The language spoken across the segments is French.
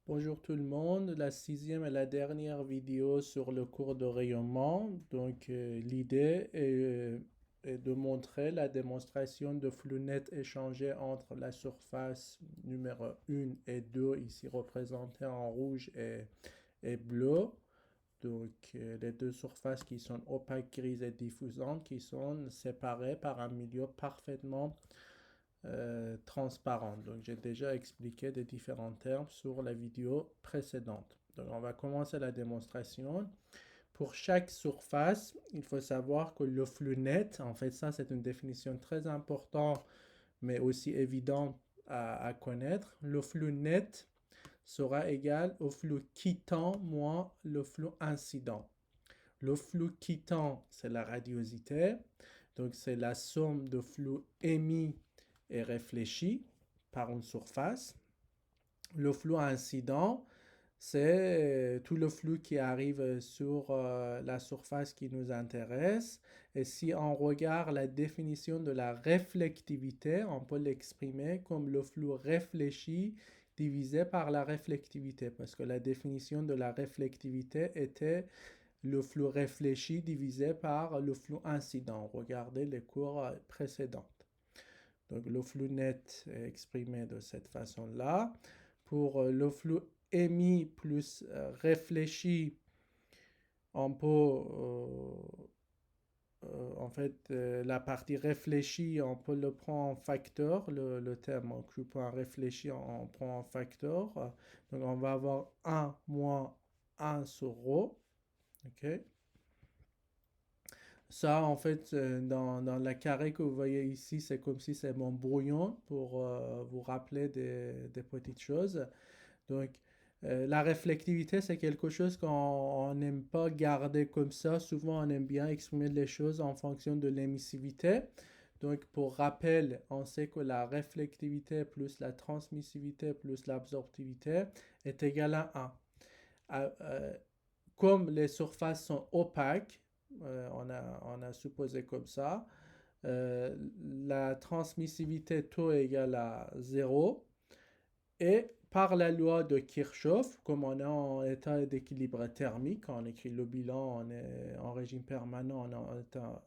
Bonjour tout le monde, la sixième et la dernière vidéo sur le cours de rayonnement. L'idée est de montrer la démonstration de flux net échangé entre la surface numéro 1 et 2, ici représentée en rouge et bleu. Les deux surfaces qui sont opaques, grises et diffusantes, qui sont séparées par un milieu parfaitement transparente. Donc, j'ai déjà expliqué des différents termes sur la vidéo précédente. Donc, on va commencer la démonstration. Pour chaque surface, il faut savoir que le flux net, en fait, ça, c'est une définition très importante, mais aussi évidente à connaître. Le flux net sera égal au flux quittant moins le flux incident. Le flux quittant, c'est la radiosité. Donc, c'est la somme de flux émis et réfléchi par une surface. Le flux incident, c'est tout le flux qui arrive sur la surface qui nous intéresse. Et si on regarde la définition de la réflectivité, on peut l'exprimer comme le flux réfléchi divisé par la réflectivité, parce que la définition de la réflectivité était le flux réfléchi divisé par le flux incident. Regardez les cours précédents. Donc le flux net est exprimé de cette façon-là. Pour le flux émis plus réfléchi, on peut, la partie réfléchie, on peut le prendre en facteur, le terme Q point réfléchi, on prend en facteur. Donc on va avoir 1 moins 1 sur ρ. OK? Ça, en fait, dans la carré que vous voyez ici, c'est comme si c'est mon brouillon pour vous rappeler des petites choses. Donc, la réflectivité, c'est quelque chose qu'on n'aime pas garder comme ça. Souvent, on aime bien exprimer les choses en fonction de l'émissivité. Donc, pour rappel, on sait que la réflectivité plus la transmissivité plus l'absorptivité est égale à 1. Comme les surfaces sont opaques, on a supposé comme ça, la transmissivité taux est égale à 0. Et par la loi de Kirchhoff, comme on est en état d'équilibre thermique, on écrit le bilan, on est en régime permanent, on est en état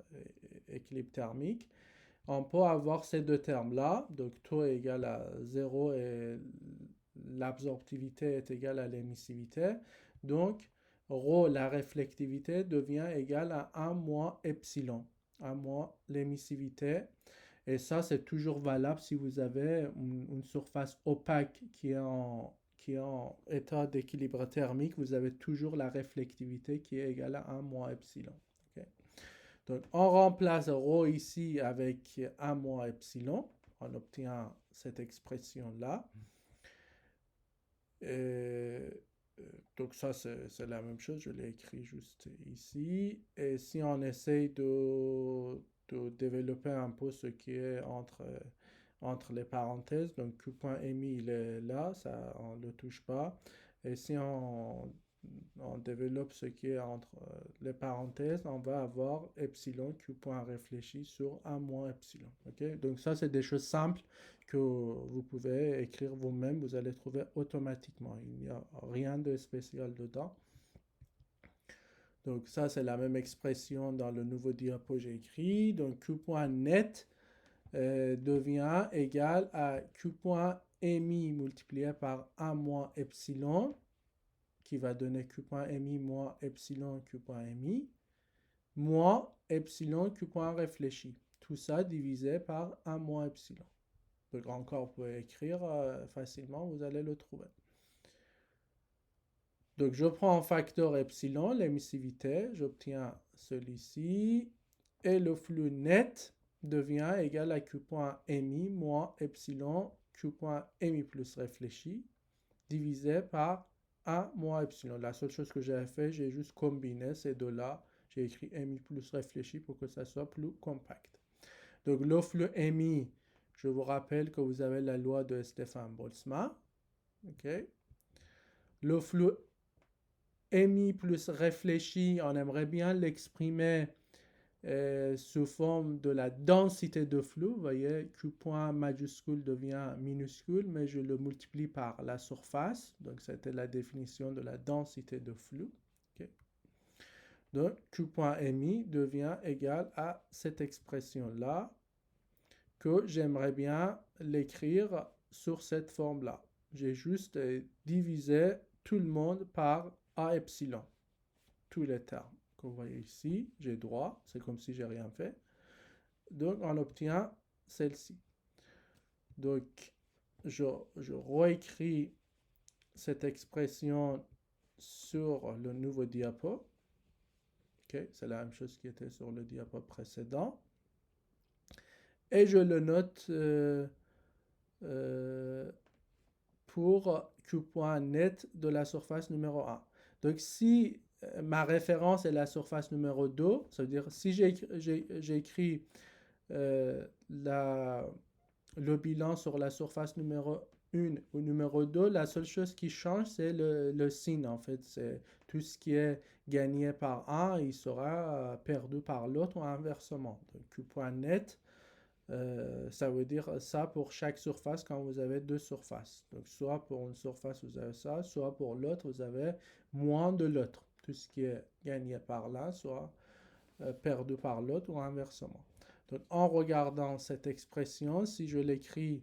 d'équilibre thermique, on peut avoir ces deux termes-là. Donc taux est égal à 0 et l'absorptivité est égale à l'émissivité. Donc ρ, la réflectivité, devient égale à 1 moins epsilon, 1 moins l'émissivité. Et ça, c'est toujours valable si vous avez une surface opaque qui est en état d'équilibre thermique. Vous avez toujours la réflectivité qui est égale à 1 moins epsilon. Okay. Donc, on remplace ρ ici avec 1 moins epsilon. On obtient cette expression-là. Donc ça, c'est la même chose. Je l'ai écrit juste ici. Et si on essaye de développer un peu ce qui est entre les parenthèses, donc Q point émis, il est là, ça, on ne le touche pas. Et si on développe ce qui est entre les parenthèses, on va avoir epsilon Q point réfléchi sur 1 moins epsilon. Okay? Donc ça, c'est des choses simples que vous pouvez écrire vous-même, vous allez trouver automatiquement. Il n'y a rien de spécial dedans. Donc ça, c'est la même expression dans le nouveau diapo que j'ai écrit. Donc Q point net devient égal à Q point émis multiplié par 1 moins epsilon, qui va donner Q point émis moins epsilon Q point émis, moins epsilon Q point réfléchi. Tout ça divisé par 1 moins epsilon. Donc encore, vous pouvez écrire facilement, vous allez le trouver. Donc je prends en facteur epsilon l'émissivité, j'obtiens celui-ci, et le flux net devient égal à Q point émis moins epsilon Q point émis plus réfléchi, divisé par 1 moins epsilon. La seule chose que j'ai fait, j'ai juste combiné ces deux-là. J'ai écrit émis plus réfléchi pour que ça soit plus compact. Donc le flux émis, je vous rappelle que vous avez la loi de Stefan Boltzmann. Okay. Le flux émis plus réfléchi, on aimerait bien l'exprimer sous forme de la densité de flux. Vous voyez, Q point majuscule devient minuscule, mais je le multiplie par la surface. Donc, c'était la définition de la densité de flux. Okay. Donc, Q point mi devient égal à cette expression-là, que j'aimerais bien l'écrire sur cette forme-là. J'ai juste divisé tout le monde par A epsilon, tous les termes que vous voyez ici, j'ai droit, c'est comme si j'ai rien fait. Donc, on obtient celle-ci. Donc, je réécris cette expression sur le nouveau diapo. Okay, c'est la même chose qui était sur le diapo précédent. Et je le note pour Q point net de la surface numéro 1. Donc, si ma référence est la surface numéro 2, ça veut dire si j'écris le bilan sur la surface numéro 1 ou numéro 2, la seule chose qui change, c'est le signe. En fait, c'est tout ce qui est gagné par un, il sera perdu par l'autre ou inversement. Donc, Q point net, ça veut dire ça pour chaque surface quand vous avez deux surfaces. Donc, soit pour une surface, vous avez ça, soit pour l'autre, vous avez moins de l'autre. Tout ce qui est gagné par l'un, soit perdu par l'autre ou inversement. Donc, en regardant cette expression, si je l'écris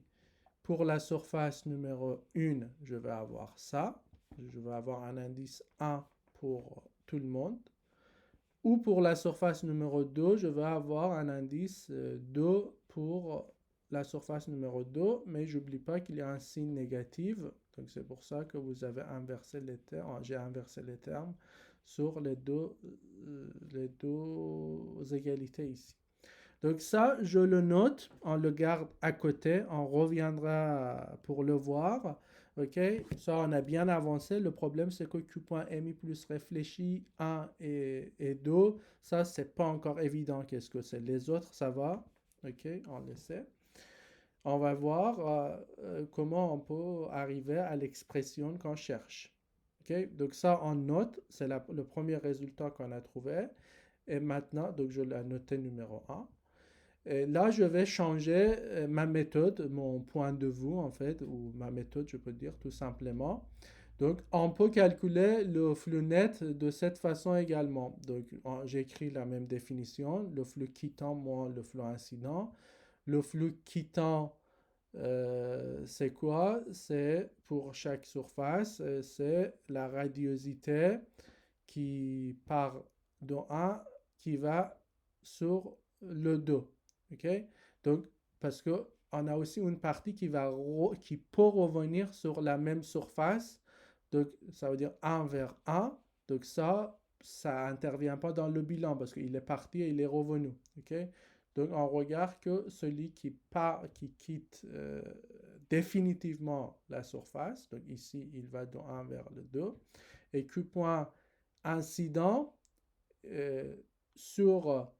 pour la surface numéro 1, je vais avoir ça. Je vais avoir un indice 1 pour tout le monde. Ou pour la surface numéro 2, je vais avoir un indice 2 pour la surface numéro 2, mais j'oublie pas qu'il y a un signe négatif. Donc, c'est pour ça que vous avez inversé les termes. J'ai inversé les termes sur les deux égalités ici. Donc ça, je le note, on le garde à côté, on reviendra pour le voir. Ok, ça on a bien avancé. Le problème c'est que Q.mi plus réfléchi 1 et 2, ça c'est pas encore évident qu'est-ce que c'est. Les autres ça va. Ok, on le sait. On va voir comment on peut arriver à l'expression qu'on cherche. Ok, donc ça on note, c'est le premier résultat qu'on a trouvé. Et maintenant, donc je l'ai noté numéro 1. Et là, je vais changer ma méthode, mon point de vue en fait, ou ma méthode, je peux dire tout simplement. Donc, on peut calculer le flux net de cette façon également. Donc, j'écris la même définition, le flux quittant moins le flux incident. Le flux quittant, c'est quoi? C'est pour chaque surface, c'est la radiosité qui part de 1 qui va sur le 2. Okay? Donc, parce qu'on a aussi une partie qui peut revenir sur la même surface. Donc, ça veut dire 1 vers 1. Donc, ça n'intervient pas dans le bilan parce qu'il est parti et il est revenu. Okay? Donc, on regarde que celui qui quitte définitivement la surface, donc ici, il va de 1 vers le 2, et Q point incident sur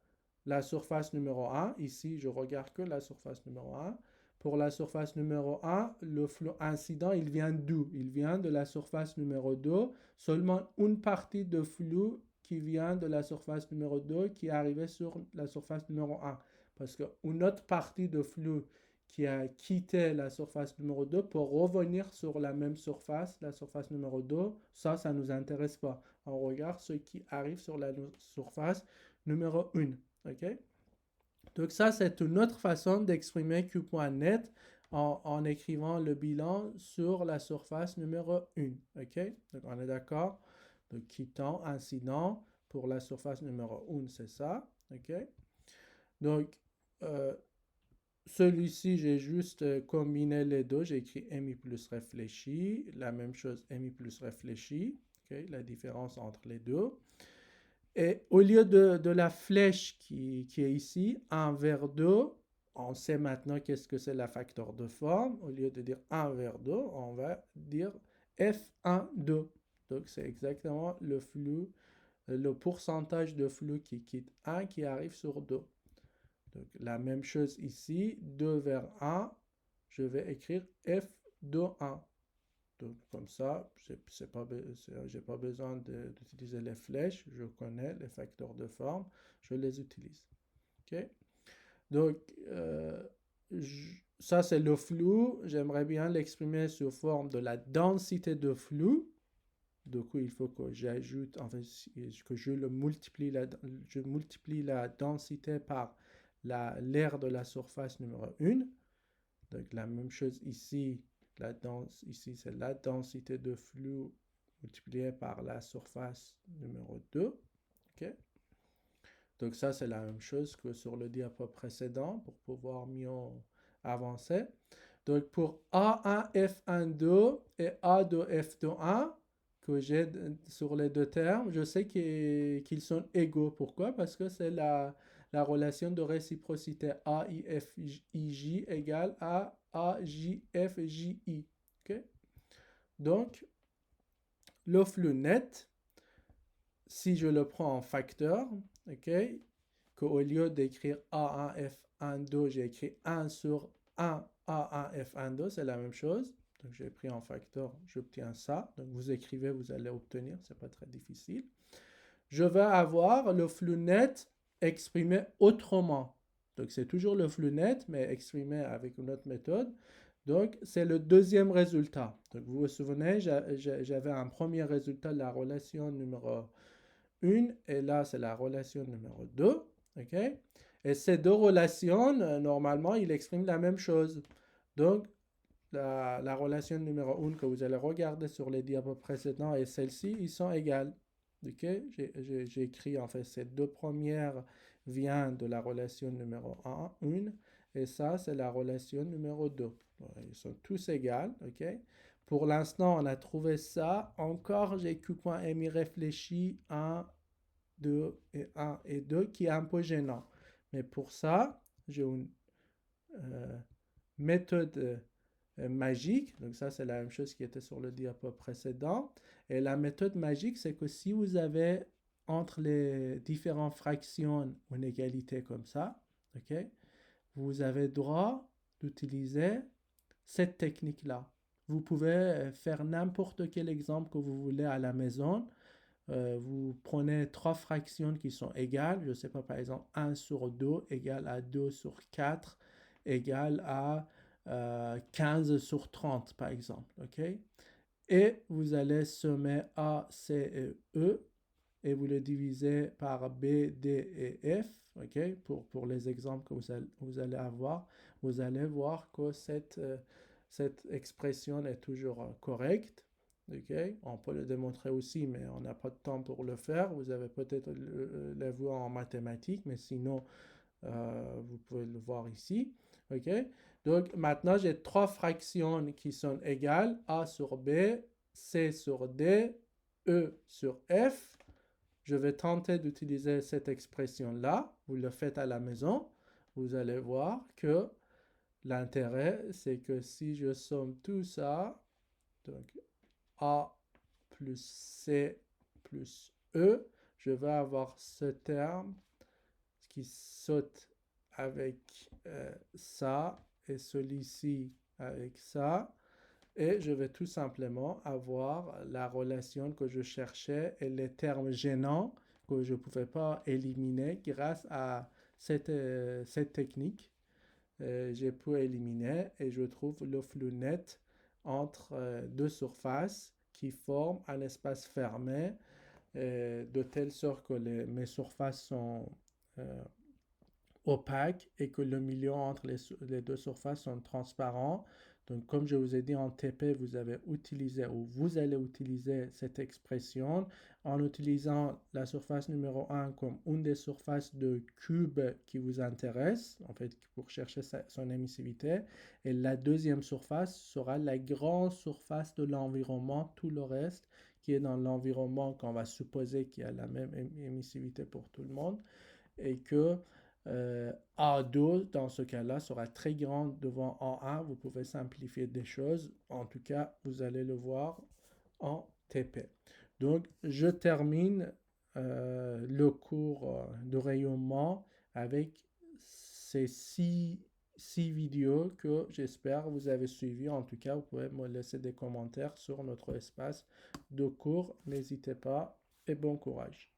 la surface numéro 1. Ici, je regarde que la surface numéro 1. Pour la surface numéro 1, le flux incident, il vient d'où? Il vient de la surface numéro 2. Seulement une partie de flux qui vient de la surface numéro 2 qui est arrivée sur la surface numéro 1. Parce qu'une autre partie de flux qui a quitté la surface numéro 2 pour revenir sur la même surface, la surface numéro 2, ça ne nous intéresse pas. On regarde ce qui arrive sur la surface numéro 1. Okay? Donc ça, c'est une autre façon d'exprimer Q.net en écrivant le bilan sur la surface numéro 1. Okay? Donc on est d'accord? Donc quittant, incident, pour la surface numéro 1, c'est ça. Okay? Donc, celui-ci, j'ai juste combiné les deux. J'ai écrit mi plus réfléchi. La même chose, mi plus réfléchi. Okay? La différence entre les deux. Et au lieu de la flèche qui est ici, 1 vers 2, on sait maintenant qu'est-ce que c'est la facteur de forme. Au lieu de dire 1 vers 2, on va dire F1, 2. Donc, c'est exactement le flux, le pourcentage de flux qui quitte 1 qui arrive sur 2. Donc, la même chose ici, 2 vers 1, je vais écrire F2, 1. Donc, comme ça, j'ai pas besoin d'utiliser les flèches. Je connais les facteurs de forme. Je les utilise. OK? Donc, ça, c'est le flou. J'aimerais bien l'exprimer sous forme de la densité de flou. Du coup, il faut que j'ajoute, en fait, que je multiplie la densité par l'aire de la surface numéro 1. Donc, la même chose ici. Ici, c'est la densité de flux multipliée par la surface numéro 2. OK? Donc, ça, c'est la même chose que sur le diapo précédent pour pouvoir mieux avancer. Donc, pour A1, F1,2 et A2, F2,1, que j'ai sur les deux termes, je sais qu'ils sont égaux. Pourquoi? Parce que c'est la relation de réciprocité AIFIJ égale à AJFJI. Okay? Donc, le flux net, si je le prends en facteur, okay, qu'au lieu d'écrire A1, F1,2, j'ai écrit 1 sur 1, A1, F1,2, c'est la même chose. Donc, j'ai pris en facteur, j'obtiens ça. Donc, vous écrivez, vous allez obtenir, c'est pas très difficile. Je vais avoir le flux net exprimé autrement. Donc, c'est toujours le flux net, mais exprimé avec une autre méthode. Donc, c'est le deuxième résultat. Donc, vous vous souvenez, j'avais un premier résultat de la relation numéro 1, et là, c'est la relation numéro 2. OK? Et ces deux relations, normalement, ils expriment la même chose. Donc, la relation numéro 1 que vous allez regarder sur les diapos précédents et celle-ci, ils sont égales. Ok, j'ai écrit en fait ces deux premières viennent de la relation numéro 1, et ça c'est la relation numéro 2. Ils sont tous égales, ok. Pour l'instant, on a trouvé ça. Encore, j'ai Q.M réfléchi 1, 2 et 1 et 2 qui est un peu gênant. Mais pour ça, j'ai une méthode magique. Donc ça, c'est la même chose qui était sur le diapo précédent. Et la méthode magique, c'est que si vous avez entre les différentes fractions une égalité comme ça, ok, vous avez droit d'utiliser cette technique-là. Vous pouvez faire n'importe quel exemple que vous voulez à la maison. Vous prenez trois fractions qui sont égales. Je ne sais pas, par exemple, 1 sur 2 égale à 2 sur 4 égale à 15 sur 30, par exemple. Okay? Et vous allez sommer A, C et E et vous le divisez par B, D et F. Okay? Pour les exemples que vous allez avoir, vous allez voir que cette expression est toujours correcte. Okay? On peut le démontrer aussi, mais on n'a pas de temps pour le faire. Vous avez peut-être le vu en mathématiques, mais sinon, vous pouvez le voir ici. Okay? Donc maintenant, j'ai trois fractions qui sont égales. A sur B, C sur D, E sur F. Je vais tenter d'utiliser cette expression-là. Vous le faites à la maison. Vous allez voir que l'intérêt, c'est que si je somme tout ça, donc A plus C plus E, je vais avoir ce terme qui saute avec ça et celui-ci avec ça. Et je vais tout simplement avoir la relation que je cherchais et les termes gênants que je ne pouvais pas éliminer grâce à cette technique. J'ai pu éliminer et je trouve le flux net entre deux surfaces qui forment un espace fermé de telle sorte que mes surfaces sont opaques et que le milieu entre les deux surfaces sont transparents. Donc, comme je vous ai dit en TP, vous allez utiliser cette expression en utilisant la surface numéro 1 comme une des surfaces de cube qui vous intéresse, en fait, pour chercher son émissivité. Et la deuxième surface sera la grande surface de l'environnement, tout le reste qui est dans l'environnement qu'on va supposer qu'il y a la même émissivité pour tout le monde et que A2 dans ce cas-là sera très grande devant A1. Vous pouvez simplifier des choses. En tout cas, vous allez le voir en TP. Donc, je termine le cours de rayonnement avec ces 6 6 vidéos que j'espère vous avez suivi. En tout cas, vous pouvez me laisser des commentaires sur notre espace de cours. N'hésitez pas et bon courage.